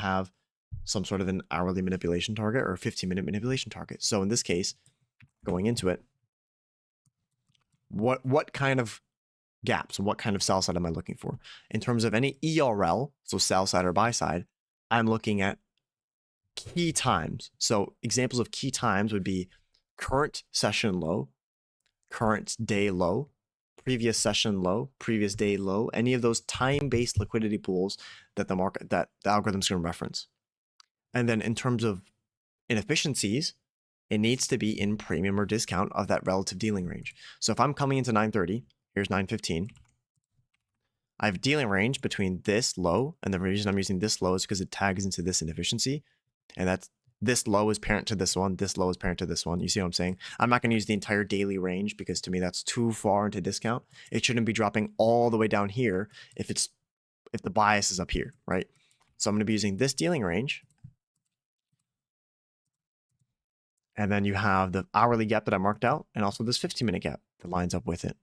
have some sort of an hourly manipulation target or a 15-minute manipulation target. So in this case, going into it, what kind of gaps, what kind of sell side am I looking for? In terms of any ERL, so sell side or buy side, I'm looking at key times. So examples of key times would be current session low, current day low, previous session low, previous day low, any of those time-based liquidity pools that the algorithm's going to reference. And then in terms of inefficiencies, it needs to be in premium or discount of that relative dealing range. So if I'm coming into 930, here's 915. I have dealing range between this low, and the reason I'm using this low is because it tags into this inefficiency. And that's this low is parent to this one, this low is parent to this one. You see what I'm saying? I'm not going to use the entire daily range because to me that's too far into discount. It shouldn't be dropping all the way down here if the bias is up here, right? So I'm going to be using this dealing range. And then you have the hourly gap that I marked out and also this 15-minute gap that lines up with it.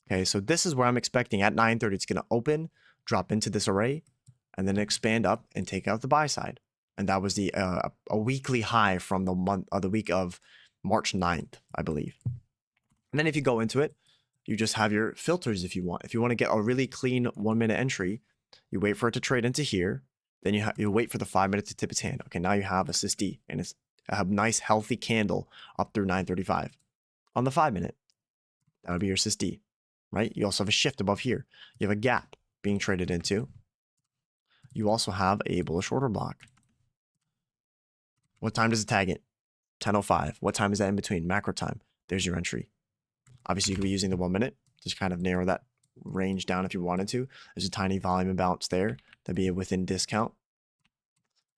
Okay, so this is where I'm expecting at 9:30, it's going to open, drop into this array, and then expand up and take out the buy side. And that was the a weekly high from the week of March 9th, I believe. And then if you go into it, you just have your filters if you want. If you want to get a really clean 1-minute entry, you wait for it to trade into here. Then you wait for the 5 minutes to tip its hand. Okay, now you have a SysD, and it's a nice healthy candle up through 9:35 on the 5-minute. That would be your SysD, right? You also have a shift above here. You have a gap being traded into. You also have a bullish order block. What time does it tag it? 10:05. What time is that in between? Macro time. There's your entry. Obviously, you could be using the 1-minute. Just kind of narrow that range down if you wanted to. There's a tiny volume imbalance there. That'd be within discount.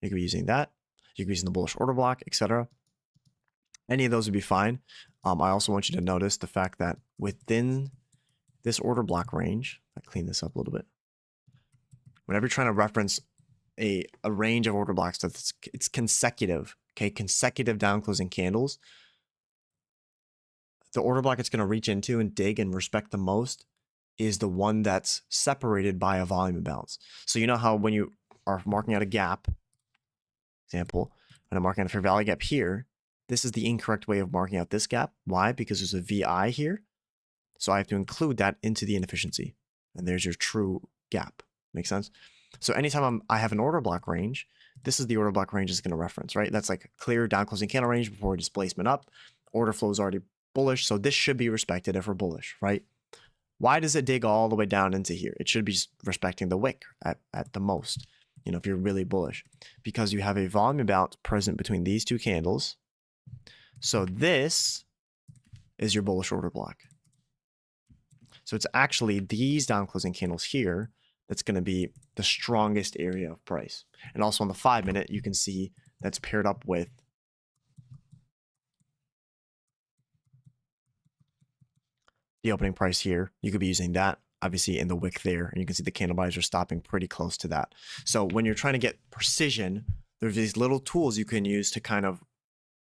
You could be using that. You could be using the bullish order block, etc. Any of those would be fine. I also want you to notice the fact that within this order block range, I clean this up a little bit. Whenever you're trying to reference a range of order blocks that's it's consecutive, okay, consecutive down closing candles, the order block it's going to reach into and dig and respect the most is the one that's separated by a volume imbalance. So you know how when you are marking out a gap, example, and I'm marking out a fair value gap here, this is the incorrect way of marking out this gap. Why? Because there's a VI here. So I have to include that into the inefficiency. And there's your true gap. Make sense? So anytime I have an order block range, this is the order block range it's going to reference, right? That's like a clear down closing candle range before displacement up. Order flow is already bullish. So this should be respected if we're bullish, right? Why does it dig all the way down into here? It should be respecting the wick at the most. You know, if you're really bullish, because you have a volume imbalance present between these two candles. So this is your bullish order block. So it's actually these down closing candles here that's going to be the strongest area of price. And also on the 5-minute, you can see that's paired up with the opening price here. You could be using that obviously in the wick there, and you can see the candle buys are stopping pretty close to that. So when you're trying to get precision, there's these little tools you can use to kind of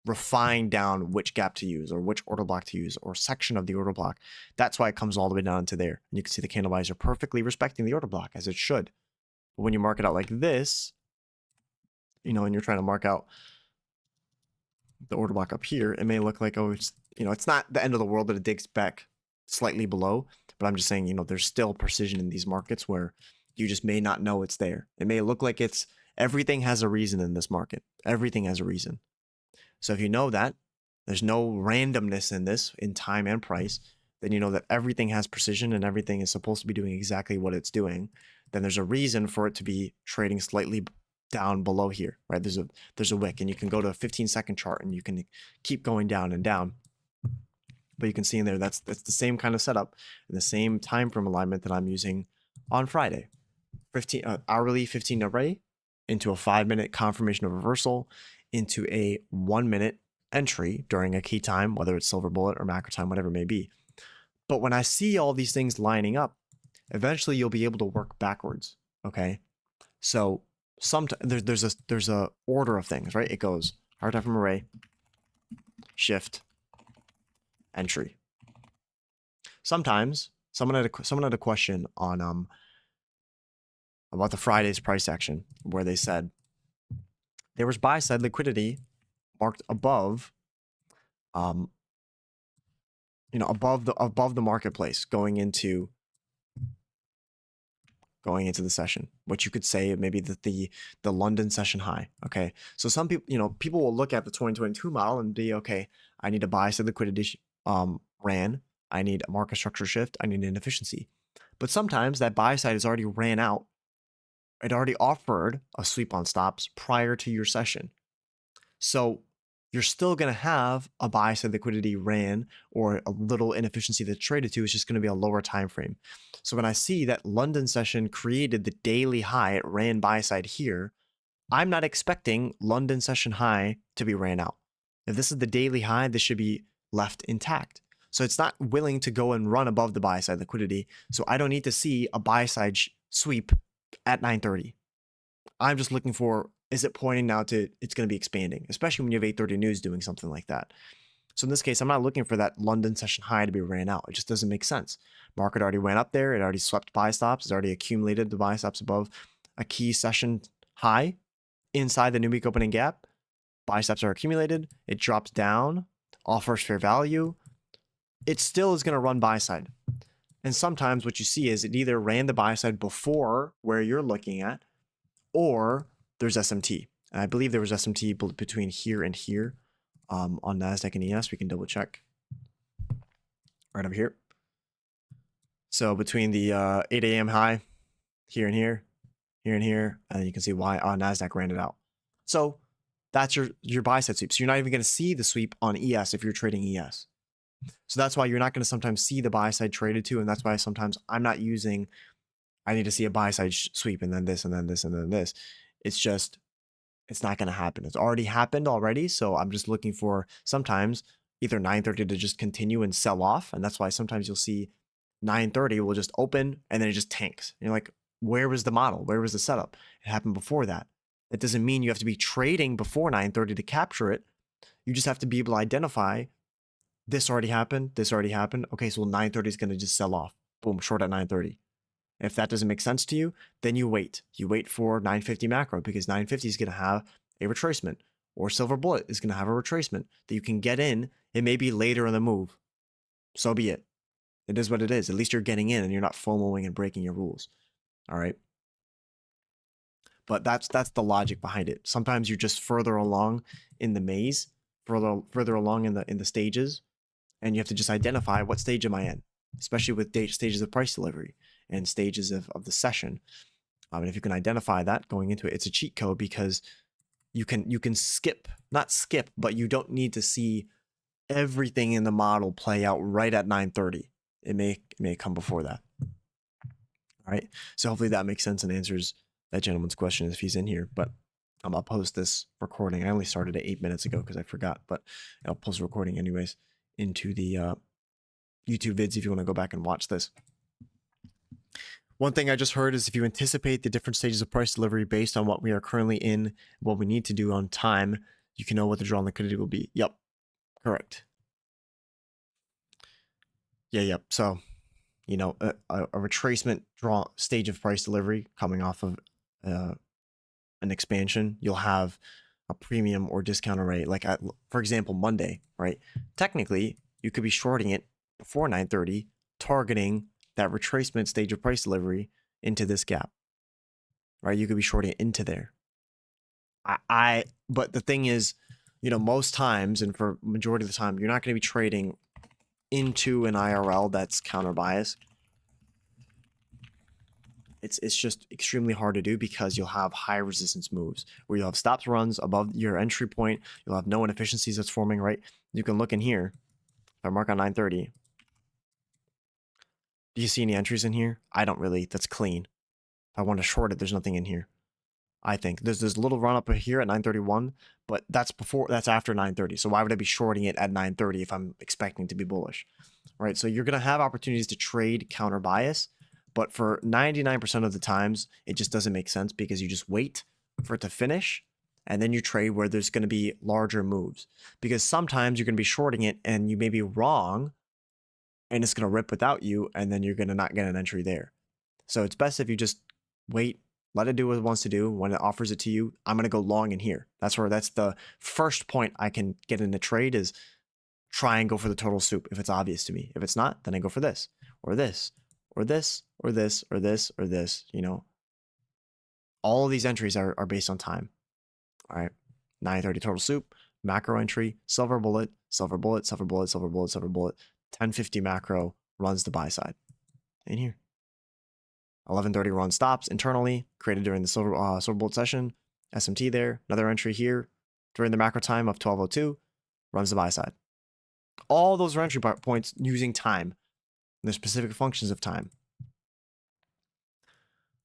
refine down which gap to use or which order block to use or section of the order block. That's why it comes all the way down to there. And you can see the candle buys are perfectly respecting the order block as it should. But when you mark it out like this, you know, and you're trying to mark out the order block up here, it may look like, oh, it's, you know, it's not the end of the world that it digs back slightly below, but I'm just saying, you know, there's still precision in these markets where you just may not know it's there. It may look like it's, everything has a reason in this market. Everything has a reason. So if you know that there's no randomness in this in time and price, then you know that everything has precision and everything is supposed to be doing exactly what it's doing. Then there's a reason for it to be trading slightly down below here, right? There's a wick, and you can go to a 15-second chart and you can keep going down and down. But you can see in there that's the same kind of setup and the same time frame alignment that I'm using on Friday. 15 hourly 15 array into a 5-minute confirmation of reversal into a 1-minute entry during a key time, whether it's silver bullet or macro time, whatever it may be. But when I see all these things lining up, eventually you'll be able to work backwards. Okay, so sometimes there's a order of things, right? It goes hard time from array, shift, entry. Sometimes someone had a question on about the Friday's price action where they said, there was buy side liquidity marked above, above the marketplace going into the session. What you could say maybe that the London session high. Okay, so some people, people will look at the 2022 model and be, okay, I need a buy side liquidity ran. I need a market structure shift. I need an inefficiency. But sometimes that buy side has already ran out. It already offered a sweep on stops prior to your session. So you're still going to have a buy side liquidity ran or a little inefficiency that's traded to. It's just going to be a lower time frame. So when I see that London session created the daily high, it ran buy side here, I'm not expecting London session high to be ran out. If this is the daily high, this should be left intact. So it's not willing to go and run above the buy side liquidity. So I don't need to see a buy side sweep at 9:30. I'm just looking for, is it pointing now to it's going to be expanding, especially when you have 8:30 news doing something like that. So in this case, I'm not looking for that London session high to be ran out. It just doesn't make sense. Market already went up there. It already swept buy stops. It's already accumulated the buy stops above a key session high inside the new week opening gap. Buy stops are accumulated. It drops down, offers fair value. It still is going to run buy side. And sometimes what you see is it either ran the buy side before where you're looking at, or there's SMT. And I believe there was SMT between here and here on NASDAQ and ES. We can double check right over here. So between the 8 a.m. high, here and here, here and here, and then you can see why NASDAQ ran it out. So that's your buy side sweep. So you're not even going to see the sweep on ES if you're trading ES. So that's why you're not going to sometimes see the buy side traded to, and that's why sometimes I'm not using, I need to see a buy side sweep and then this and then this and then this. It's just, it's not going to happen. It's already happened already. So I'm just looking for sometimes either 9:30 to just continue and sell off. And that's why sometimes you'll see 9:30 will just open and then it just tanks. And you're like, where was the model? Where was the setup? It happened before that. That doesn't mean you have to be trading before 9:30 to capture it. You just have to be able to identify this already happened. This already happened. Okay, so 9:30 is going to just sell off. Boom, short at 9:30. If that doesn't make sense to you, then you wait. You wait for 950 macro because 950 is going to have a retracement, or silver bullet is going to have a retracement that you can get in. It may be later in the move. So be it. It is what it is. At least you're getting in and you're not FOMOing and breaking your rules. All right. But that's the logic behind it. Sometimes you're just further along in the maze, further along in the stages, and you have to just identify what stage am I in, especially with stages of price delivery and stages of the session. And if you can identify that going into it, it's a cheat code because you can skip, not skip, but you don't need to see everything in the model play out right at 9:30. It may come before that. All right. So hopefully that makes sense and answers that gentleman's question if he's in here. But I'll post this recording. I only started it 8 minutes ago because I forgot, but I'll post the recording anyways into the YouTube vids if you want to go back and watch this. One thing I just heard is if you anticipate the different stages of price delivery based on what we are currently in, what we need to do on time, you can know what the draw on liquidity will be. Yep, correct. Yeah, yep. So, a retracement draw stage of price delivery coming off of an expansion, you'll have a premium or discount array. Like, for example, Monday, right? Technically, you could be shorting it before 9:30, targeting that retracement stage of price delivery into this gap, right? You could be shorting it into there. But the thing is, most times, and for majority of the time, you're not going to be trading into an IRL that's counter bias. It's just extremely hard to do because you'll have high resistance moves where you'll have stops runs above your entry point. You'll have no inefficiencies that's forming, right? You can look in here. If I mark on 9:30, do you see any entries in here? I don't really. That's clean. If I want to short it, there's nothing in here. I think there's a little run up here at 9:31, but that's after 9:30. So why would I be shorting it at 9:30 if I'm expecting to be bullish, right? So you're gonna have opportunities to trade counter bias, but for 99% of the times, it just doesn't make sense because you just wait for it to finish, and then you trade where there's gonna be larger moves. Because sometimes you're gonna be shorting it and you may be wrong, and it's gonna rip without you, and then you're gonna not get an entry there. So it's best if you just wait Let it do what it wants to do. When it offers it to you, I'm going to go long in here. That's the first point I can get in a trade is try and go for the total soup if it's obvious to me. If it's not, then I go for this or this or this or this or this or this. All of these entries are based on time. All right. 930 total soup, macro entry, silver bullet, silver bullet, silver bullet, silver bullet, silver bullet, 1050 macro runs the buy side in here. 1130 run stops internally, created during the silver bullet session. SMT there, another entry here during the macro time of 1202, runs the buy side. All those are entry points using time. And there's specific functions of time.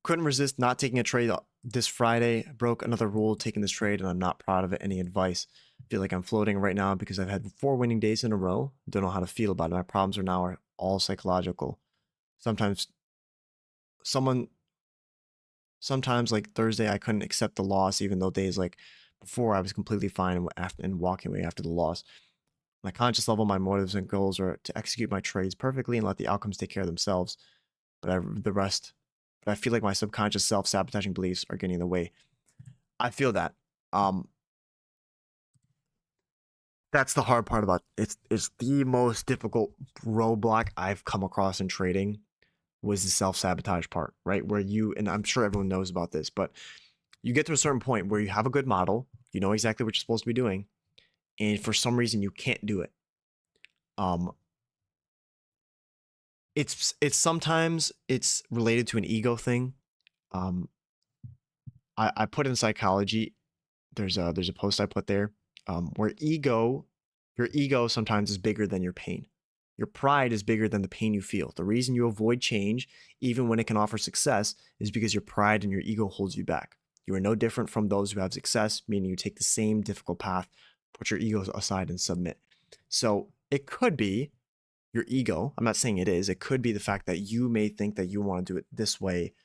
Couldn't resist not taking a trade this Friday. Broke another rule taking this trade, and I'm not proud of it. Any advice? I feel like I'm floating right now because I've had 4 winning days in a row. Don't know how to feel about it. My problems are all psychological. Sometimes like Thursday, I couldn't accept the loss, even though days like before I was completely fine and walking away after the loss. My conscious level, my motives and goals are to execute my trades perfectly and let the outcomes take care of themselves. But I feel like my subconscious self-sabotaging beliefs are getting in the way. I feel that. That's the hard part about it. It's the most difficult roadblock I've come across in trading was the self-sabotage part, right? Where and I'm sure everyone knows about this, but you get to a certain point where you have a good model, you know exactly what you're supposed to be doing, and for some reason you can't do it. It's sometimes it's related to an ego thing. I put in psychology. There's a post I put there where your ego sometimes is bigger than your pain. Your pride is bigger than the pain you feel. The reason you avoid change, even when it can offer success, is because your pride and your ego holds you back. You are no different from those who have success, meaning you take the same difficult path, put your ego aside and submit. So it could be your ego. I'm not saying it is. It could be the fact that you may think that you want to do it this way.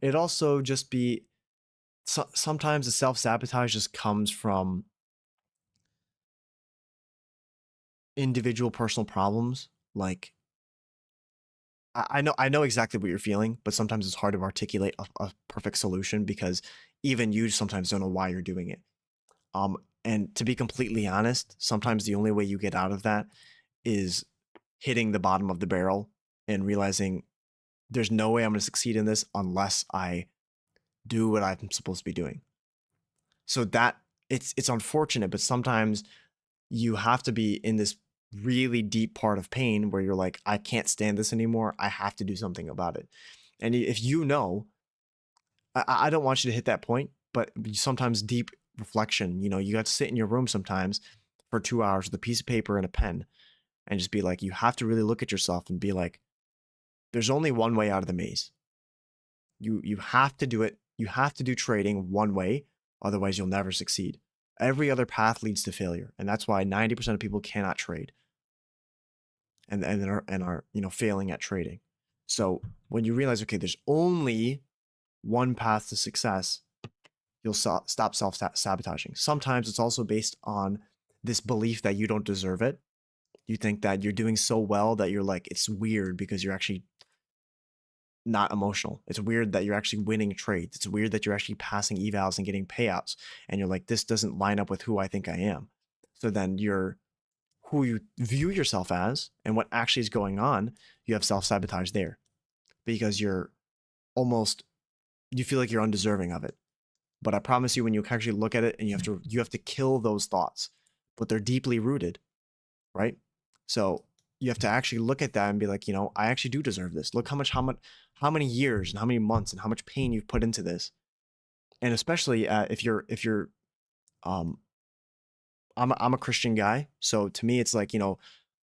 It also just be sometimes the self-sabotage just comes from individual personal problems. Like I know exactly what you're feeling, but sometimes it's hard to articulate a perfect solution because even you sometimes don't know why you're doing it. And to be completely honest, sometimes the only way you get out of that is hitting the bottom of the barrel and realizing there's no way I'm going to succeed in this unless I do what I'm supposed to be doing. So that it's unfortunate, but sometimes you have to be in this really deep part of pain where you're like, I can't stand this anymore. I have to do something about it. And if you know, I don't want you to hit that point, but sometimes deep reflection, you got to sit in your room sometimes for 2 hours with a piece of paper and a pen and just be like, you have to really look at yourself and be like, there's only one way out of the maze. You have to do it. You have to do trading one way. Otherwise, you'll never succeed. Every other path leads to failure. And that's why 90% of people cannot trade and are failing at trading. So when you realize, okay, there's only one path to success, you'll stop self-sabotaging. Sometimes it's also based on this belief that you don't deserve it. You think that you're doing so well that you're like, it's weird because you're actually not emotional. It's weird that you're actually winning trades. It's weird that you're actually passing evals and getting payouts. And you're like, this doesn't line up with who I think I am. So then who you view yourself as and what actually is going on, you have self-sabotage there because you feel like you're undeserving of it. But I promise you, when you actually look at it and you have to kill those thoughts, but they're deeply rooted, right? So you have to actually look at that and be like, I actually do deserve this. Look how many years and how many months and how much pain you've put into this. And especially if you're I'm a Christian guy. So to me, it's like,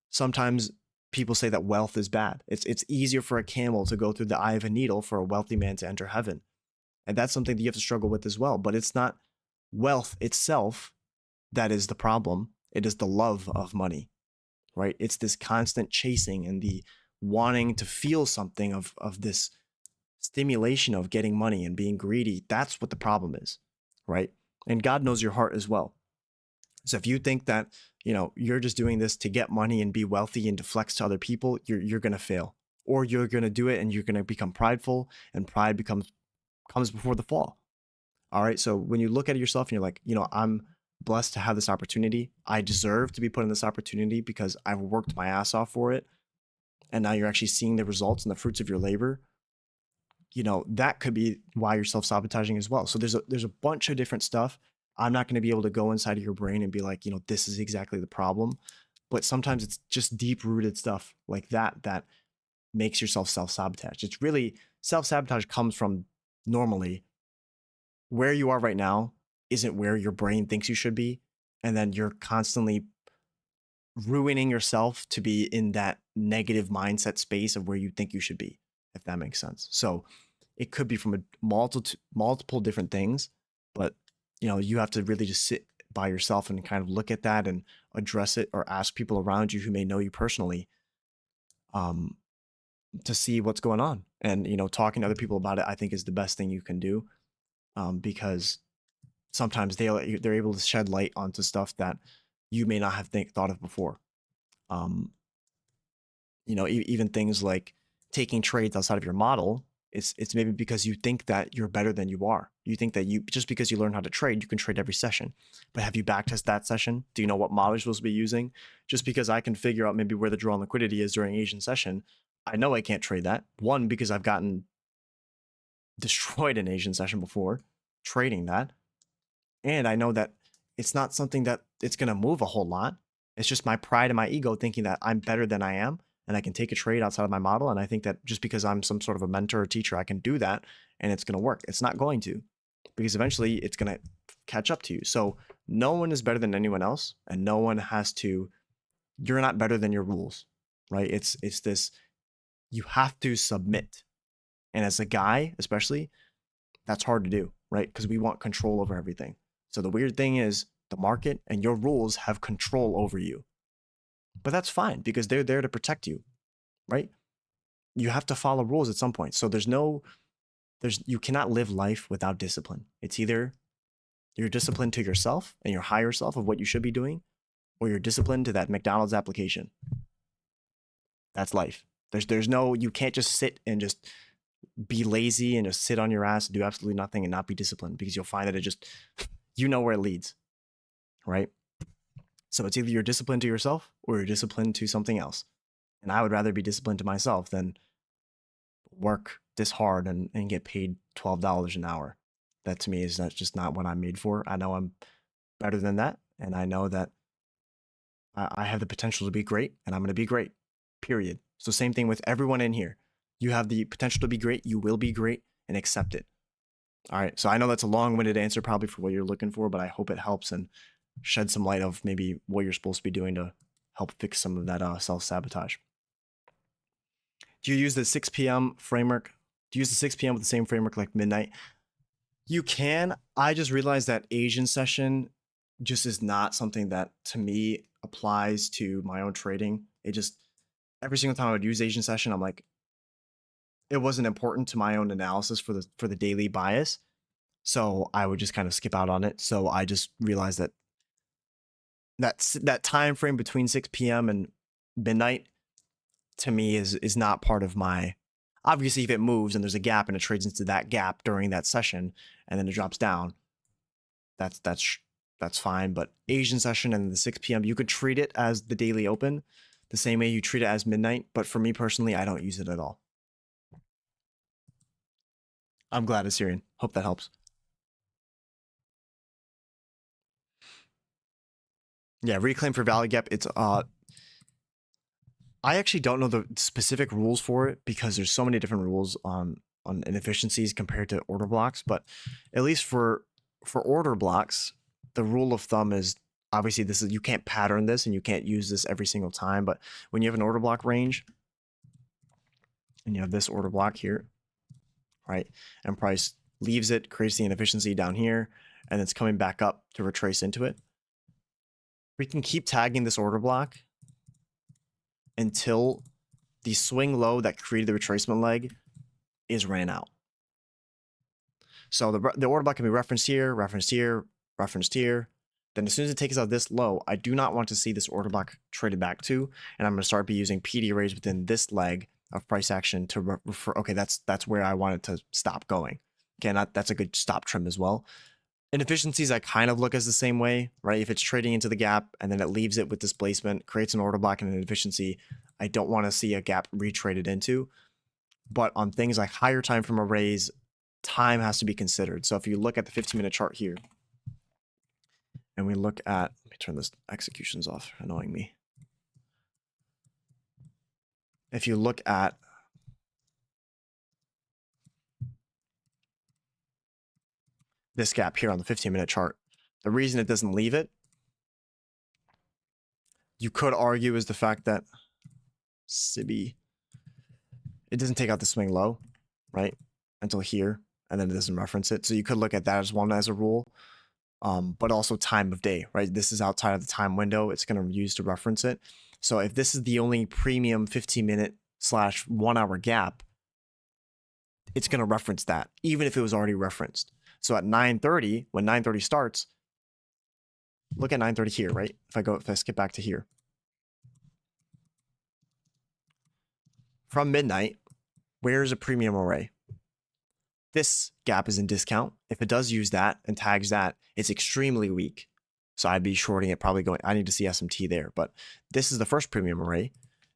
sometimes people say that wealth is bad. It's easier for a camel to go through the eye of a needle for a wealthy man to enter heaven. And that's something that you have to struggle with as well. But it's not wealth itself that is the problem. It is the love of money, right? It's this constant chasing and the wanting to feel something of this stimulation of getting money and being greedy. That's what the problem is, right? And God knows your heart as well. So if you think that, you're just doing this to get money and be wealthy and to flex to other people, you're going to fail. Or you're going to do it and you're going to become prideful, and pride becomes comes before the fall. All right. So when you look at yourself and you're like, I'm blessed to have this opportunity. I deserve to be put in this opportunity because I've worked my ass off for it. And now you're actually seeing the results and the fruits of your labor. That could be why you're self-sabotaging as well. So there's a bunch of different stuff. I'm not going to be able to go inside of your brain and be like, this is exactly the problem. But sometimes it's just deep-rooted stuff like that makes yourself self-sabotage. It's really self-sabotage comes from normally where you are right now isn't where your brain thinks you should be. And then you're constantly ruining yourself to be in that negative mindset space of where you think you should be, if that makes sense. So it could be from a multiple different things, but you have to really just sit by yourself and kind of look at that and address it, or ask people around you who may know you personally to see what's going on. And talking to other people about it, I think, is the best thing you can do, because sometimes they're able to shed light onto stuff that you may not have thought of before. Even things like taking trades outside of your model, it's maybe because you think that you're better than you are. You think that just because you learn how to trade, you can trade every session. But have you backtested that session? Do you know what model you're supposed to be using? Just because I can figure out maybe where the draw on liquidity is during Asian session, I know I can't trade that. One, because I've gotten destroyed in Asian session before trading that. And I know that it's not something that it's going to move a whole lot. It's just my pride and my ego thinking that I'm better than I am and I can take a trade outside of my model. And I think that just because I'm some sort of a mentor or teacher, I can do that and it's going to work. It's not going to, because eventually it's going to catch up to you. So no one is better than anyone else, and no one has to, you're not better than your rules, right? It's this, you have to submit. And as a guy, especially, that's hard to do, right? Because we want control over everything. So the weird thing is the market and your rules have control over you. But that's fine because they're there to protect you, right? You have to follow rules at some point. So you cannot live life without discipline. It's either you're disciplined to yourself and your higher self of what you should be doing, or you're disciplined to that McDonald's application. That's life. There's no, you can't just sit and just be lazy and just sit on your ass and do absolutely nothing and not be disciplined, because you'll find that it just, where it leads, right? So it's either you're disciplined to yourself or you're disciplined to something else. And I would rather be disciplined to myself than work this hard and get paid $12 an hour. That to me is just not what I'm made for. I know I'm better than that. And I know that I have the potential to be great, and I'm going to be great, period. So same thing with everyone in here. You have the potential to be great. You will be great, and accept it. All right. So I know that's a long-winded answer probably for what you're looking for, but I hope it helps and shed some light of maybe what you're supposed to be doing to help fix some of that self-sabotage. Do you use the 6 p.m. framework? Do you use the 6 p.m. with the same framework like midnight? You can. I just realized that Asian session just is not something that to me applies to my own trading. It just, every single time I would use Asian session, I'm like, it wasn't important to my own analysis for the daily bias. So I would just kind of skip out on it. So I just realized that time frame between 6 p.m. and midnight to me is not part of my, obviously if it moves and there's a gap and it trades into that gap during that session and then it drops down, that's fine. But Asian session and the 6 p.m., you could treat it as the daily open the same way you treat it as midnight. But for me personally, I don't use it at all. I'm glad, Assyrian. Hope that helps. Yeah, reclaim for value gap. It's I actually don't know the specific rules for it because there's so many different rules on inefficiencies compared to order blocks. But at least for order blocks, the rule of thumb is obviously this is, you can't pattern this and you can't use this every single time. But when you have an order block range and you have this order block here, right, and price leaves it, creates the inefficiency down here, and it's coming back up to retrace into it, we can keep tagging this order block until the swing low that created the retracement leg is ran out. So the order block can be referenced here, referenced here, referenced here. Then as soon as it takes out this low, I do not want to see this order block traded back to, and I'm going to start be using PD arrays within this leg of price action to refer, okay, that's where I want it to stop going. Okay, that's a good stop trim as well. Inefficiencies I kind of look as the same way, right? If it's trading into the gap and then it leaves it with displacement, creates an order block and an inefficiency, I don't want to see a gap retraded into. But on things like higher time frame arrays, time has to be considered. So if you look at the 15-minute chart here, and we look at, let me turn this executions off, annoying me. If you look at this gap here on the 15-minute chart, the reason it doesn't leave it, you could argue, is the fact that sibi, it doesn't take out the swing low, right? Until here, and then it doesn't reference it. So you could look at that as one as a rule, but also time of day, right? This is outside of the time window. It's going to use to reference it. So if this is the only premium 15-minute/1 hour gap, it's going to reference that, even if it was already referenced. So at 9:30, when 9:30 starts, look at 9:30 here, right? If I skip back to here. From midnight, where's a premium array? This gap is in discount. If it does use that and tags that, it's extremely weak. So I'd be shorting it, probably going, I need to see SMT there. But this is the first premium array.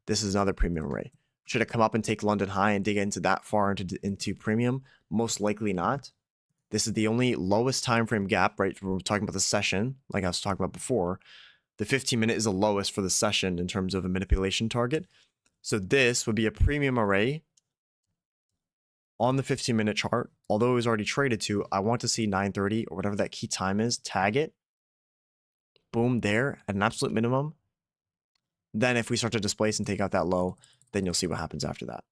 This is another premium array. Should it come up and take London high and dig into that far into premium? Most likely not. This is the only lowest time frame gap, right? We're talking about the session, like I was talking about before. The 15-minute is the lowest for the session in terms of a manipulation target. So this would be a premium array on the 15-minute chart. Although it was already traded to, I want to see 9:30 or whatever that key time is, tag it. Boom, there at an absolute minimum. Then if we start to displace and take out that low, then you'll see what happens after that.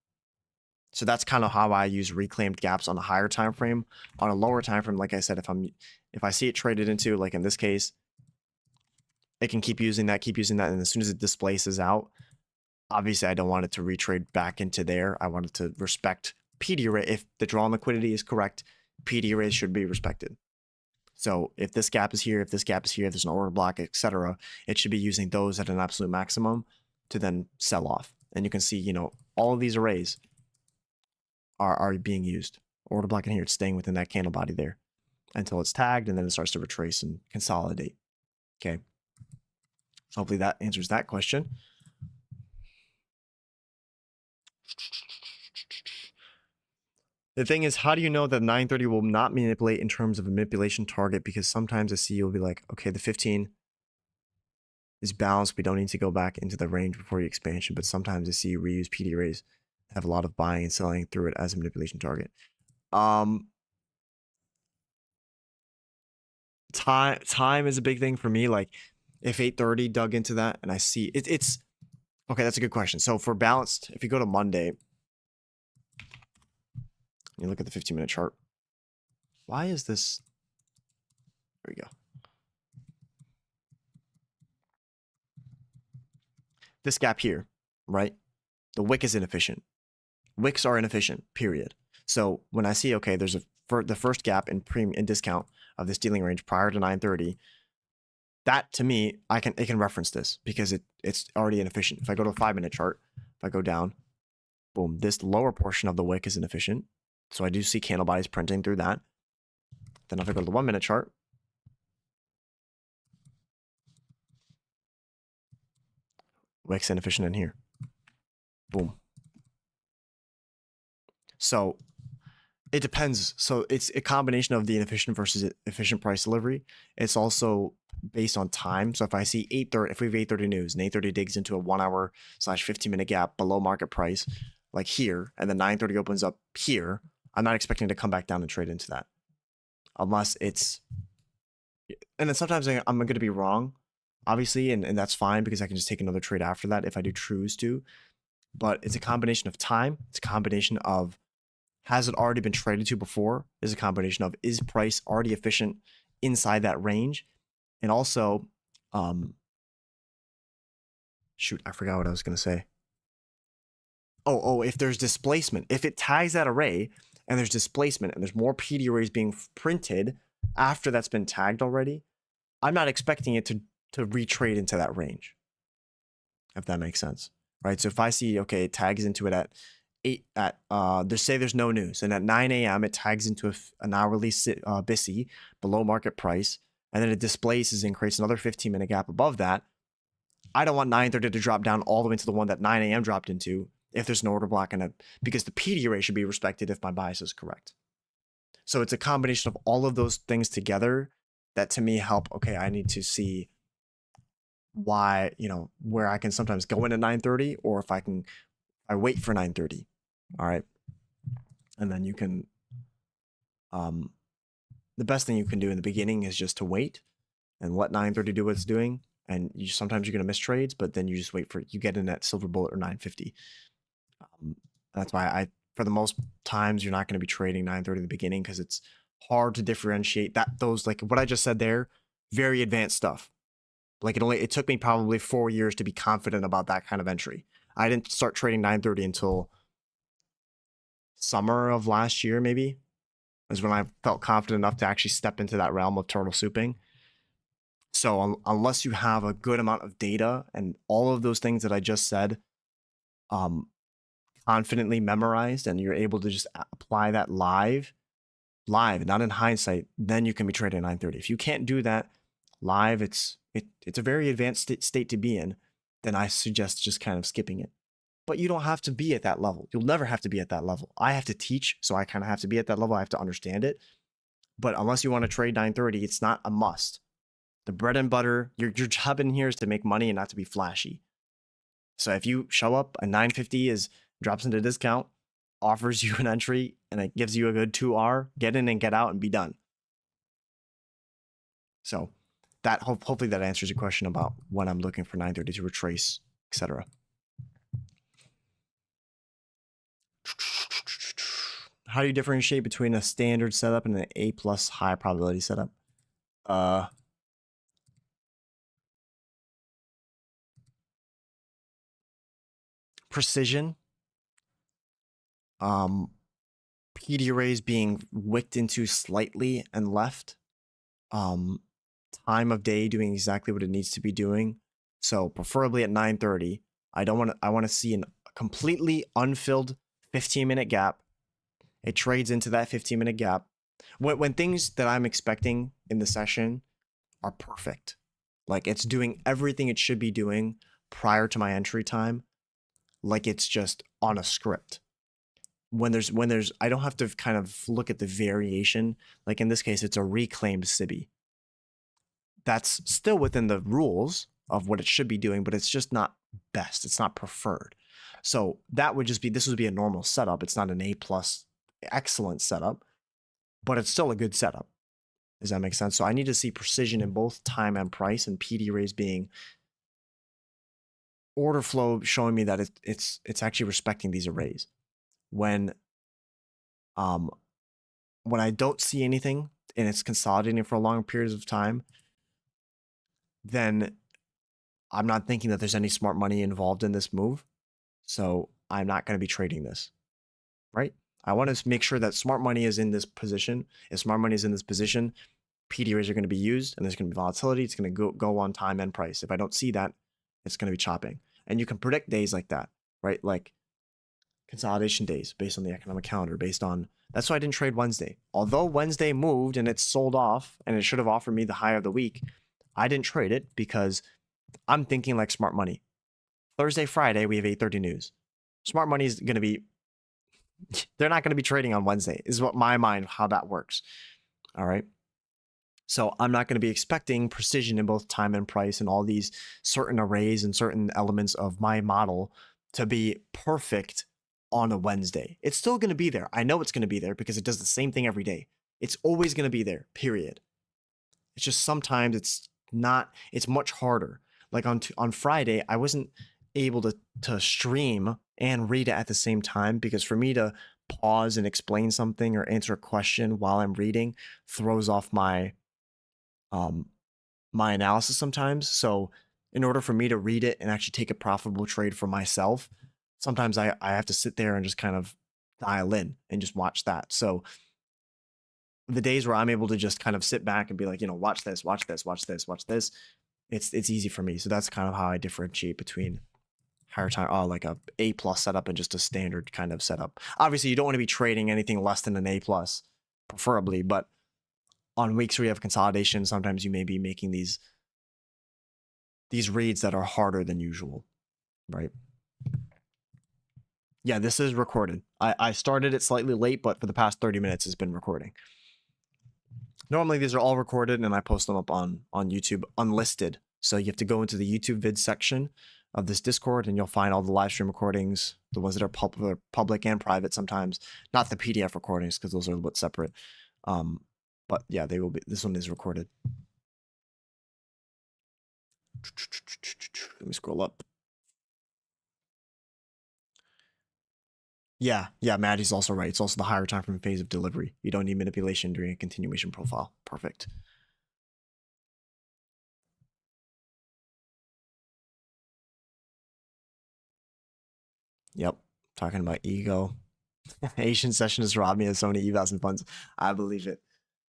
So that's kind of how I use reclaimed gaps on a higher time frame. On a lower time frame, like I said, if I see it traded into, like in this case, it can keep using that, and as soon as it displaces out, obviously I don't want it to retrade back into there. I want it to respect PD array. If the draw on liquidity is correct, PD arrays should be respected. So if this gap is here, if this gap is here, if there's an order block, etc., it should be using those at an absolute maximum to then sell off. And you can see, you know, all of these arrays are being used. Order block in here, it's staying within that candle body there until it's tagged, and then it starts to retrace and consolidate. Okay. So hopefully that answers that question. The thing is, how do you know that 9:30 will not manipulate in terms of a manipulation target? Because sometimes I see you'll be like, okay, the 15 is balanced. We don't need to go back into the range before the expansion. But sometimes I see you reuse PD arrays, have a lot of buying and selling through it as a manipulation target. Time is a big thing for me. Like if 8:30 dug into that and I see it's okay, that's a good question. So for balanced, if you go to Monday, you look at the 15-minute chart. Why is this? There we go. This gap here, right? The wick is inefficient. Wicks are inefficient, period. So when I see, okay, there's the first gap in discount of this dealing range prior to 9:30, that to me, it can reference this because it's already inefficient. If I go to a 5-minute chart, if I go down, boom, this lower portion of the wick is inefficient. So I do see candle bodies printing through that. Then if I go to the 1-minute chart, wick's inefficient in here. Boom. So it depends. So it's a combination of the inefficient versus efficient price delivery. It's also based on time. So if I see 8:30, if we have 8:30 news and 8:30 digs into a 1 hour / 15-minute gap below market price, like here, and then 9:30 opens up here, I'm not expecting to come back down and trade into that. Unless it's, and then sometimes I'm going to be wrong, obviously, and that's fine because I can just take another trade after that if I do choose to. But it's a combination of time. It's a combination of, has it already been traded to before? Is a combination of, is price already efficient inside that range? And also, shoot, I forgot what I was going to say. Oh, if there's displacement, if it tags that array and there's displacement and there's more PD arrays being printed after that's been tagged already, I'm not expecting it to retrade into that range, if that makes sense, right? So if I see, okay, it tags into it at they say there's no news, and at 9 a.m. it tags into an hourly bisi below market price, and then it displaces and creates another 15-minute gap above that. I don't want 9:30 to drop down all the way to the one that 9 a.m. dropped into if there's an order block in it, because the PD array should be respected if my bias is correct. So it's a combination of all of those things together that to me help. Okay, I need to see why, where I can sometimes go in at 9:30, or if I wait for 9:30. All right. And then you can, the best thing you can do in the beginning is just to wait and let 9:30 do what it's doing. And sometimes you're going to miss trades, but then you just wait you get in at silver bullet or 9:50. That's why for the most times, you're not going to be trading 9:30 in the beginning, because it's hard to differentiate those, like what I just said there, very advanced stuff. Like it took me probably 4 years to be confident about that kind of entry. I didn't start trading 9:30 until summer of last year, maybe, is when I felt confident enough to actually step into that realm of turtle souping. So unless you have a good amount of data and all of those things that I just said confidently memorized, and you're able to just apply that live, not in hindsight, then you can be trading 9:30. If you can't do that live, it's a very advanced state to be in, then I suggest just kind of skipping it. But you don't have to be at that level. You'll never have to be at that level. I have to teach, so I kind of have to be at that level. I have to understand it. But unless you want to trade 9:30, it's not a must. The bread and butter, your job in here is to make money and not to be flashy. So if you show up and 9:50 drops into discount, offers you an entry, and it gives you a good 2R, get in and get out and be done. So that hopefully that answers your question about when I'm looking for 9:30 to retrace, etc. How do you differentiate between a standard setup and an A+ high probability setup? Precision. PD arrays being wicked into slightly and left. Time of day doing exactly what it needs to be doing. So preferably at 9:30. I want to see a completely unfilled 15-minute gap. It trades into that 15-minute gap. When things that I'm expecting in the session are perfect, like it's doing everything it should be doing prior to my entry time, like it's just on a script. When there's I don't have to kind of look at the variation. Like in this case, it's a reclaimed sibi. That's still within the rules of what it should be doing, but it's just not best. It's not preferred. So this would be a normal setup. It's not an A+ excellent setup, but it's still a good setup. Does that make sense? So I need to see precision in both time and price, and PD arrays being order flow showing me that it's actually respecting these arrays. When I don't see anything and it's consolidating for long periods of time, then I'm not thinking that there's any smart money involved in this move. So I'm not going to be trading this, right? I want to make sure that smart money is in this position. If smart money is in this position, PD arrays are going to be used, and there's going to be volatility. It's going to go on time and price. If I don't see that, it's going to be chopping. And you can predict days like that, right? Like consolidation days based on the economic calendar, that's why I didn't trade Wednesday. Although Wednesday moved and it sold off and it should have offered me the high of the week, I didn't trade it because I'm thinking like smart money. Thursday, Friday, we have 8:30 news. Smart money is going to be, they're not going to be trading on Wednesday, is what my mind, how that works. All right. So I'm not going to be expecting precision in both time and price and all these certain arrays and certain elements of my model to be perfect on a Wednesday. It's still going to be there. I know it's going to be there because it does the same thing every day. It's always going to be there, period. It's just sometimes it's much harder. Like on Friday, I wasn't able to stream and read it at the same time, because for me to pause and explain something or answer a question while I'm reading throws off my analysis sometimes. So in order for me to read it and actually take a profitable trade for myself, sometimes I have to sit there and just kind of dial in and just watch that. So the days where I'm able to just kind of sit back and be like, watch this, it's easy for me. So that's kind of how I differentiate between higher time, like a A+ setup and just a standard kind of setup. Obviously, you don't want to be trading anything less than an A+, preferably, but on weeks where you have consolidation, sometimes you may be making these reads that are harder than usual, right? Yeah, this is recorded. I started it slightly late, but for the past 30 minutes, it's been recording. Normally, these are all recorded, and I post them up on YouTube unlisted. So you have to go into the YouTube vid section of this Discord, and you'll find all the live stream recordings, the ones that are public and private sometimes, not the PDF recordings, because those are a little bit separate. But yeah, they will be. This one is recorded. Let me scroll up. Yeah, Maddie's also right. It's also the higher time frame phase of delivery. You don't need manipulation during a continuation profile. Perfect. Yep. Talking about ego. Asian session has robbed me of so many evals and funds. I believe it.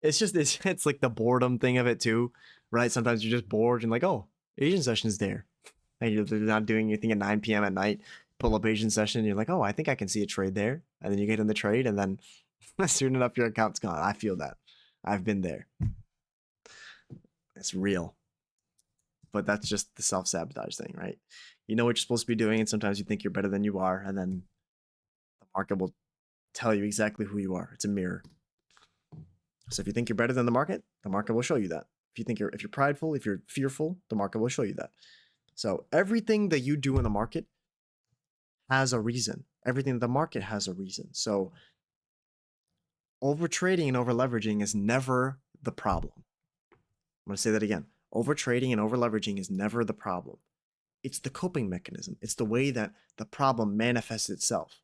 It's just it's like the boredom thing of it too, right? Sometimes you're just bored and like, oh, Asian session is there. And you're not doing anything at 9 p.m. at night. Pull up Asian session, and you're like, oh, I think I can see a trade there. And then you get in the trade, and then soon enough your account's gone. I feel that. I've been there. It's real. But that's just the self-sabotage thing, right? You know what you're supposed to be doing, and sometimes you think you're better than you are, and then the market will tell you exactly who you are. It's a mirror. So if you think you're better than the market will show you that. If you're prideful, if you're fearful, the market will show you that. So everything that you do in the market has a reason. Everything in the market has a reason. So over trading and over leveraging is never the problem. I'm going to say that again. Over trading and over leveraging is never the problem. It's the coping mechanism. It's the way that the problem manifests itself.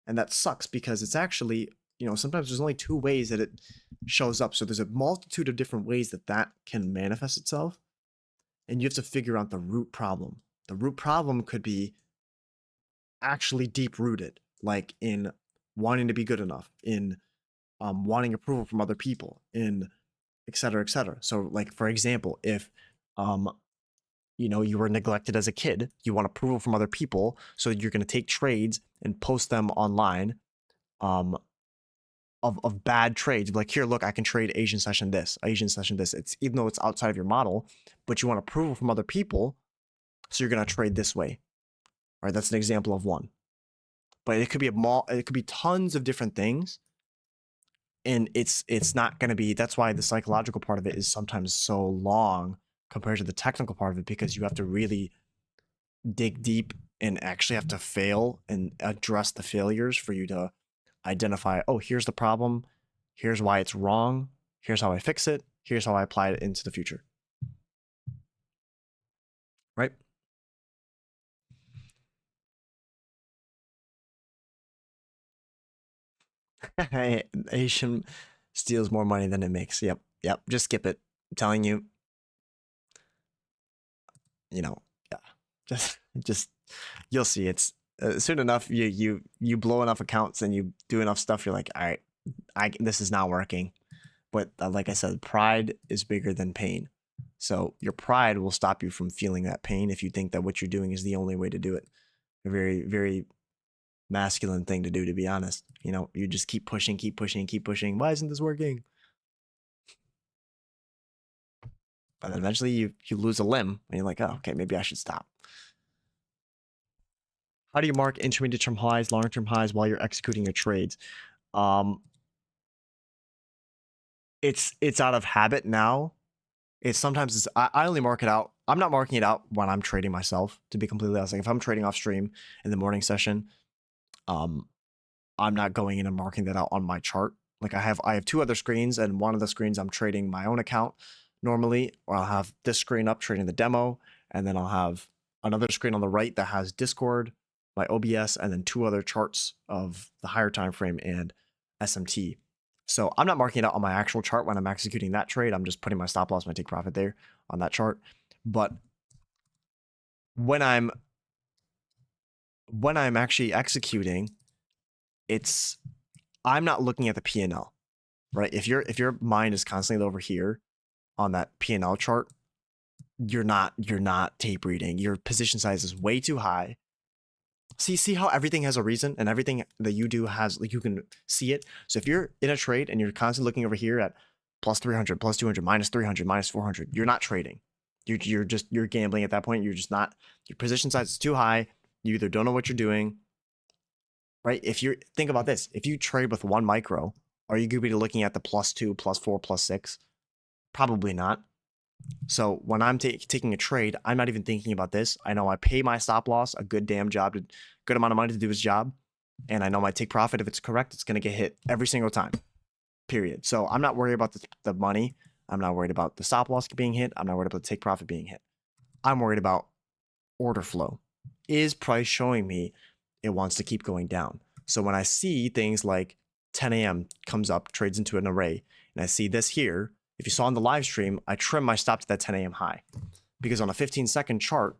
And that sucks because it's actually, sometimes there's only two ways that it shows up. So there's a multitude of different ways that can manifest itself. And you have to figure out the root problem. The root problem could be actually deep rooted, like in wanting to be good enough, in wanting approval from other people, in et cetera, et cetera. So like, for example, if you were neglected as a kid, you want approval from other people, so you're going to take trades and post them online of bad trades. Like, here, look, I can trade Asian session this. It's even though it's outside of your model, but you want approval from other people, so you're going to trade this way. All right, that's an example of one. But it could be tons of different things. And it's not going to be, that's why the psychological part of it is sometimes so long compared to the technical part of it, because you have to really dig deep and actually have to fail and address the failures for you to identify, oh, here's the problem. Here's why it's wrong. Here's how I fix it. Here's how I apply it into the future. Right? Asian steals more money than it makes. Yep. Just skip it. I'm telling you. Yeah. Just you'll see. It's soon enough. You blow enough accounts and you do enough stuff. You're like, all right, this is not working. But like I said, pride is bigger than pain. So your pride will stop you from feeling that pain if you think that what you're doing is the only way to do it. A very, very masculine thing to do, to be honest. You just keep pushing. Why isn't this working? But then eventually you lose a limb and you're like, oh, okay, maybe I should stop. How do you mark intermediate term highs, long-term highs while you're executing your trades? It's out of habit now. I only mark it out. I'm not marking it out when I'm trading myself, to be completely honest. Like, if I'm trading off stream in the morning session, I'm not going in and marking that out on my chart. Like, I have two other screens, and one of the screens I'm trading my own account normally, or I'll have this screen up trading the demo, and then I'll have another screen on the right that has Discord, my OBS, and then two other charts of the higher time frame and SMT. So I'm not marking it out on my actual chart when I'm executing that trade. I'm just putting my stop loss, my take profit there on that chart. But when I'm actually executing, I'm not looking at the P&L, right? If your mind is constantly over here on that P&L chart, you're not tape reading. Your position size is way too high. See how everything has a reason, and everything that you do has, like, you can see it. So if you're in a trade and you're constantly looking over here at plus 300, plus 200, minus 300, minus 400, you're not trading. You're gambling at that point. You're just not, your position size is too high. You either don't know what you're doing, right? Think about this, if you trade with 1 micro, are you going to be looking at the plus 2, plus 4, plus 6? Probably not. So when I'm taking a trade, I'm not even thinking about this. I know I pay my stop loss a good damn job, good amount of money to do his job. And I know my take profit, if it's correct, it's going to get hit every single time, period. So I'm not worried about the money. I'm not worried about the stop loss being hit. I'm not worried about the take profit being hit. I'm worried about order flow. Is price showing me it wants to keep going down? So when I see things like 10 a.m. comes up, trades into an array, and I see this here, if you saw in the live stream, I trim my stop to that 10 a.m. high, because on a 15-second chart,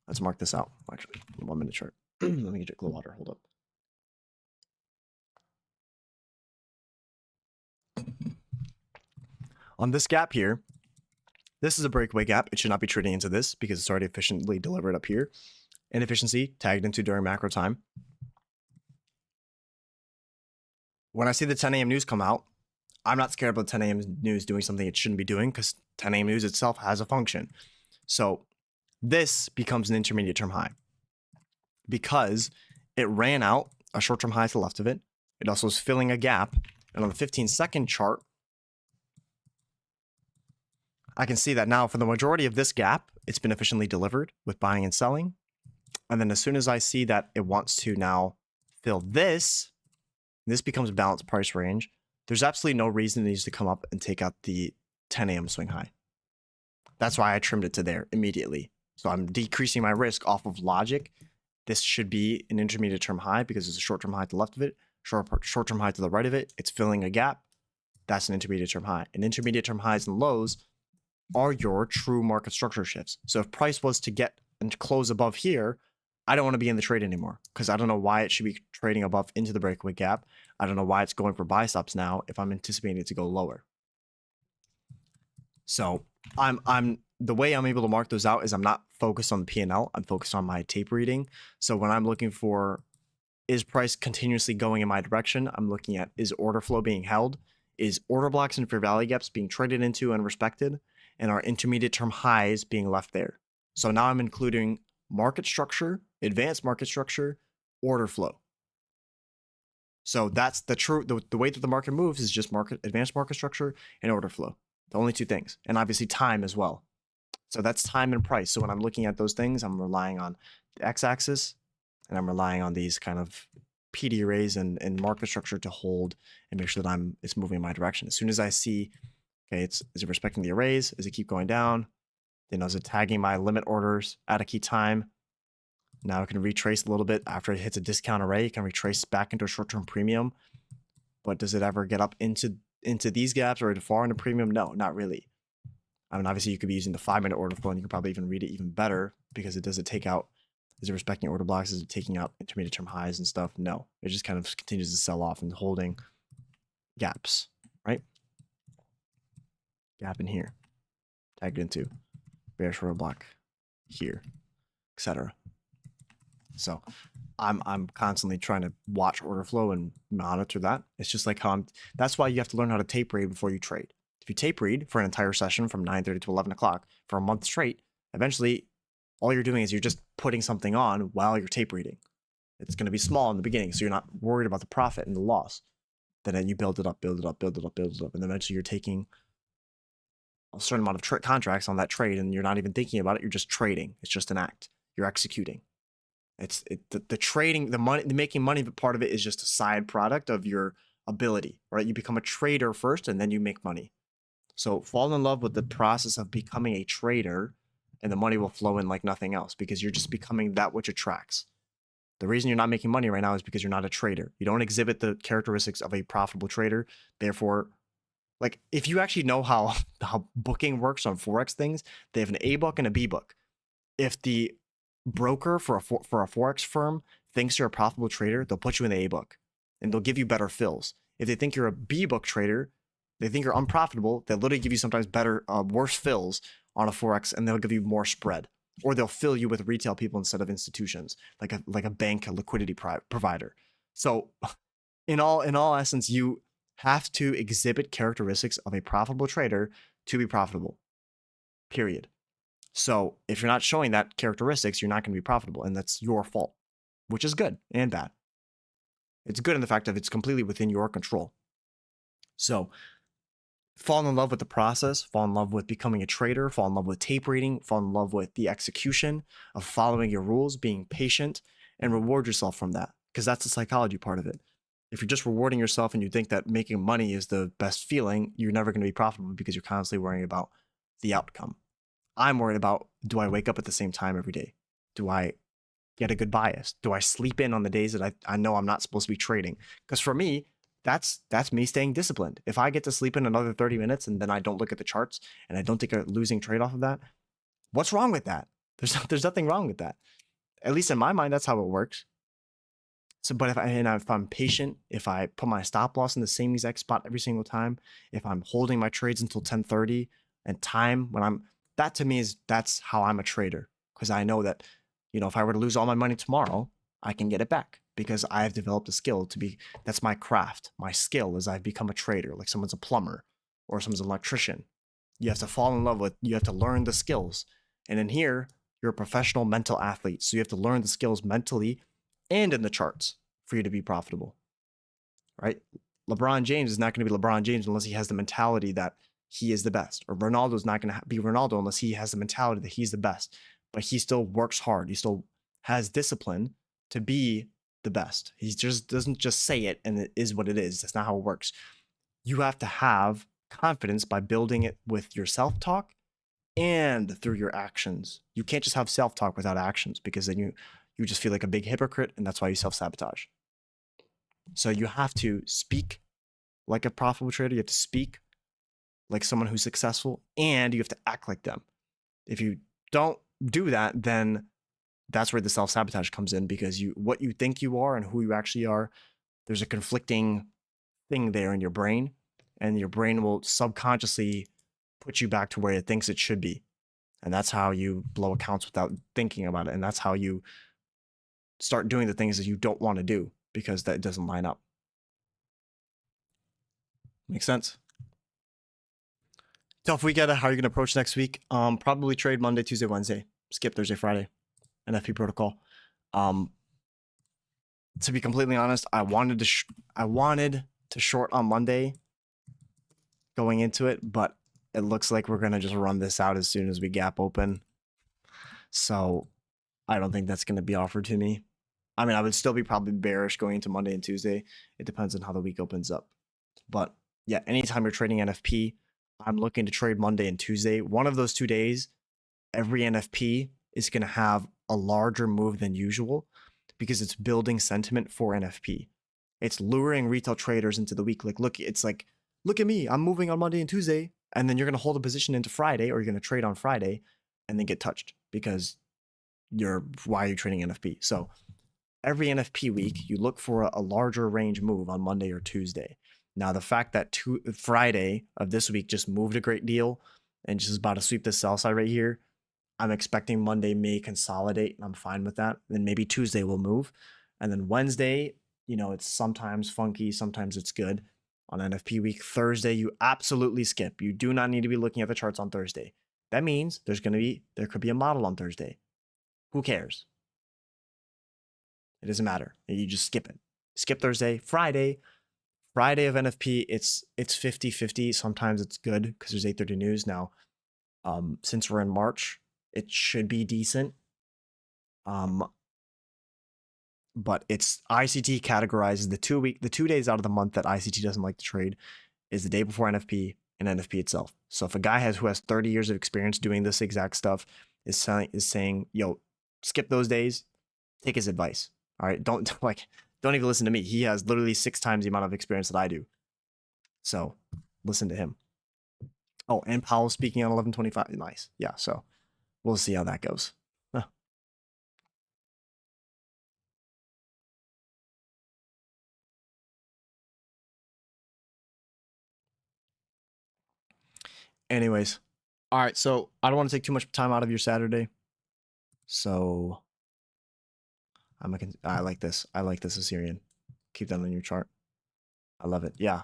let's mark this out. Actually, 1 minute chart. Let me get a little water. Hold up. On this gap here, this is a breakaway gap. It should not be trading into this because it's already efficiently delivered up here. Inefficiency tagged into during macro time. When I see the 10 a.m. news come out, I'm not scared about 10 a.m. news doing something it shouldn't be doing, because 10 a.m. news itself has a function. So this becomes an intermediate term high because it ran out a short-term high to the left of it. It also is filling a gap. And on the 15-second chart, I can see that now for the majority of this gap, it's been efficiently delivered with buying and selling. And then as soon as I see that it wants to now fill this becomes a balanced price range. There's absolutely no reason it needs to come up and take out the 10 a.m. swing high. That's why I trimmed it to there immediately. So I'm decreasing my risk off of logic. This should be an intermediate term high because there's a short-term high to the left of it, short-term high to the right of it. It's filling a gap. That's an intermediate term high. And intermediate term highs and lows are your true market structure shifts. So if price was to get and close above here, I don't want to be in the trade anymore, because I don't know why it should be trading above into the breakaway gap. I don't know why it's going for buy stops now if I'm anticipating it to go lower. So the way I'm able to mark those out is I'm not focused on the P&L. I'm focused on my tape reading. So when I'm looking for, is price continuously going in my direction, I'm looking at, is order flow being held? Is order blocks and fair value gaps being traded into and respected? And are intermediate term highs being left there? So now I'm including market structure, advanced market structure, order flow. So that's the way that the market moves is just advanced market structure and order flow. The only two things. And obviously time as well. So that's time and price. So when I'm looking at those things, I'm relying on the x-axis, and I'm relying on these kind of PD arrays and market structure to hold and make sure that it's moving in my direction. As soon as I see, okay, is it respecting the arrays? Does it keep going down? Then is it tagging my limit orders at a key time? Now it can retrace a little bit after it hits a discount array. It can retrace back into a short-term premium. But does it ever get up into these gaps or far into premium? No, not really. I mean, obviously you could be using the 5-minute order flow, and you could probably even read it even better, because is it respecting order blocks? Is it taking out intermediate term highs and stuff? No, it just kind of continues to sell off and holding gaps, right? Gap in here, tagged into bearish order block here, etc. So I'm constantly trying to watch order flow and monitor that. It's just like that's why you have to learn how to tape read before you trade. If you tape read for an entire session from 9:30 to 11 o'clock for a month straight, eventually all you're doing is you're just putting something on while you're tape reading. It's going to be small in the beginning, so you're not worried about the profit and the loss. Then you build it up, build it up, build it up, build it up. And then eventually you're taking a certain amount of contracts on that trade, and you're not even thinking about it. You're just trading. It's just an act. You're executing. The trading, the making money part of it is just a side product of your ability, right? You become a trader first, and then you make money. So fall in love with the process of becoming a trader, and the money will flow in like nothing else, because you're just becoming that which attracts. The reason you're not making money right now is because you're not a trader. You don't exhibit the characteristics of a profitable trader. Therefore, like, if you actually know how booking works on Forex things, they have an A book and a B book. If the broker for a Forex firm thinks you're a profitable trader, they'll put you in the A book and they'll give you better fills. If they think you're a B book trader, They think you're unprofitable. They'll literally give you sometimes better, worse fills on a forex, and they'll give you more spread, or they'll fill you with retail people instead of institutions, like a bank, a liquidity provider. So, in all essence, you have to exhibit characteristics of a profitable trader to be profitable. Period. So if you're not showing that characteristics, you're not going to be profitable, and that's your fault, which is good and bad. It's good in the fact that it's completely within your control. So fall in love with the process, fall in love with becoming a trader, fall in love with tape reading, fall in love with the execution of following your rules, being patient, and reward yourself from that, because that's the psychology part of it. If you're just rewarding yourself and you think that making money is the best feeling, you're never going to be profitable because you're constantly worrying about the outcome. I'm worried about, do I wake up at the same time every day? Do I get a good bias? Do I sleep in on the days that I know I'm not supposed to be trading? Because for me, that's me staying disciplined. If I get to sleep in another 30 minutes and then I don't look at the charts and I don't take a losing trade off of that, what's wrong with that? There's nothing wrong with that. At least in my mind, that's how it works. So, but if I'm patient, if I put my stop loss in the same exact spot every single time, if I'm holding my trades until 10:30 and time when that to me that's how I'm a trader, because I know that, if I were to lose all my money tomorrow, I can get it back because I have developed a skill that's my craft. My skill is I've become a trader, like someone's a plumber or someone's an electrician. You have to fall in love with, you have to learn the skills. And in here, you're a professional mental athlete. So you have to learn the skills mentally and in the charts for you to be profitable, right? LeBron James is not going to be LeBron James unless he has the mentality that he is the best. Or Ronaldo's not going to be Ronaldo unless he has the mentality that he's the best. But he still works hard. He still has discipline to be the best. He just doesn't just say it and it is what it is. That's not how it works. You have to have confidence by building it with your self-talk and through your actions. You can't just have self-talk without actions, because then you just feel like a big hypocrite, and that's why you self-sabotage. So you have to speak like a profitable trader. You have to speak like someone who's successful, and you have to act like them. If you don't do that, then that's where the self-sabotage comes in, because what you think you are and who you actually are, there's a conflicting thing there in your brain, and your brain will subconsciously put you back to where it thinks it should be. And that's how you blow accounts without thinking about it. And that's how you start doing the things that you don't want to do because that doesn't line up. Make sense? Tough weekend. How are you going to approach next week? Probably trade Monday, Tuesday, Wednesday. Skip Thursday, Friday. NFP protocol. To be completely honest, I wanted to short on Monday going into it, but it looks like we're going to just run this out as soon as we gap open. So I don't think that's going to be offered to me. I mean, I would still be probably bearish going into Monday and Tuesday. It depends on how the week opens up. But yeah, anytime you're trading NFP, I'm looking to trade Monday and Tuesday. One of those 2 days, every NFP is going to have a larger move than usual because it's building sentiment for NFP. It's luring retail traders into the week. Look at me, I'm moving on Monday and Tuesday. And then you're going to hold a position into Friday, or you're going to trade on Friday and then get touched because why are you trading NFP? So every NFP week, you look for a larger range move on Monday or Tuesday. Now, the fact that Friday of this week just moved a great deal and just is about to sweep the sell side right here, I'm expecting Monday may consolidate, and I'm fine with that. Then maybe Tuesday will move. And then Wednesday, it's sometimes funky, sometimes it's good. On NFP week, Thursday, you absolutely skip. You do not need to be looking at the charts on Thursday. That means there could be a model on Thursday. Who cares? It doesn't matter. You just skip it. Skip Thursday. Friday of NFP, it's 50-50. Sometimes it's good because there's 8:30 news. Now, since we're in March, it should be decent. But it's ICT categorizes the 2 days out of the month that ICT doesn't like to trade is the day before NFP and NFP itself. So if a guy who has 30 years of experience doing this exact stuff is saying, yo, skip those days, take his advice. All right. Don't even listen to me. He has literally 6 times the amount of experience that I do. So listen to him. Oh, and Powell speaking on 11/25. Nice. Yeah. So we'll see how that goes. Huh. Anyways, all right. So I don't want to take too much time out of your Saturday. So I like this. I like this Assyrian. Keep that on your chart. I love it. Yeah.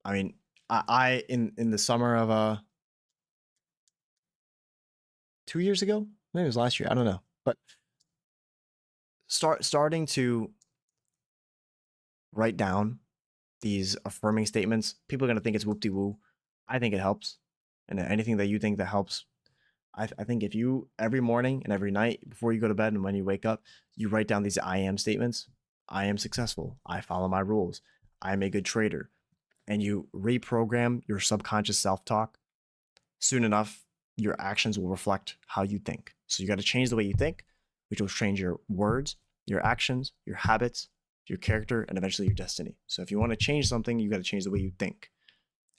I mean, I in the summer of 2 years ago, maybe it was last year. I don't know, but starting to write down these affirming statements. People are gonna think it's whoop de woo. I think it helps, and anything that you think that helps. I think if you every morning and every night before you go to bed and when you wake up, you write down these I am statements. I am successful. I follow my rules. I am a good trader. And you reprogram your subconscious self talk, soon enough, your actions will reflect how you think. So you got to change the way you think, which will change your words, your actions, your habits, your character, and eventually your destiny. So if you want to change something, you got to change the way you think.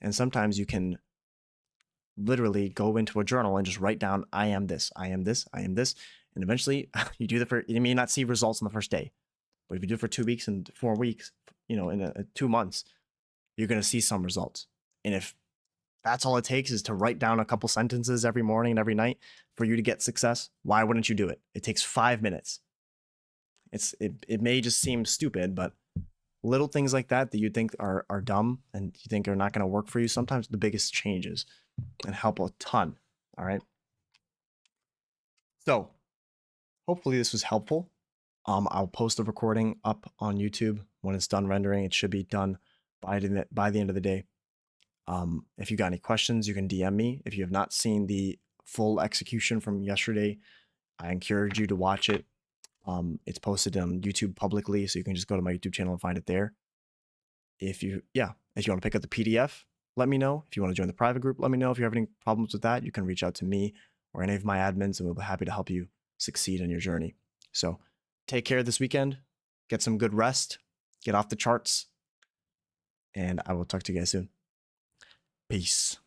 And sometimes you can literally go into a journal and just write down, I am this, I am this, I am this. And eventually you do that for, you may not see results on the first day, but if you do it for 2 weeks and 4 weeks, in 2 months, you're going to see some results. And if that's all it takes is to write down a couple sentences every morning and every night for you to get success, why wouldn't you do it? It takes 5 minutes. It may just seem stupid, but little things like that you think are dumb and you think are not going to work for you, sometimes the biggest changes and help a ton. All right. So hopefully this was helpful. I'll post the recording up on YouTube when it's done rendering. It should be done by the end of the day. If you got any questions, you can DM me. If you have not seen the full execution from yesterday, I encourage you to watch it. It's posted on YouTube publicly, so you can just go to my YouTube channel and find it there. If you want to pick up the PDF, let me know. If you want to join the private group, let me know. If you have any problems with that, you can reach out to me or any of my admins, and we'll be happy to help you succeed in your journey. So take care this weekend, get some good rest, get off the charts, and I will talk to you guys soon. Peace.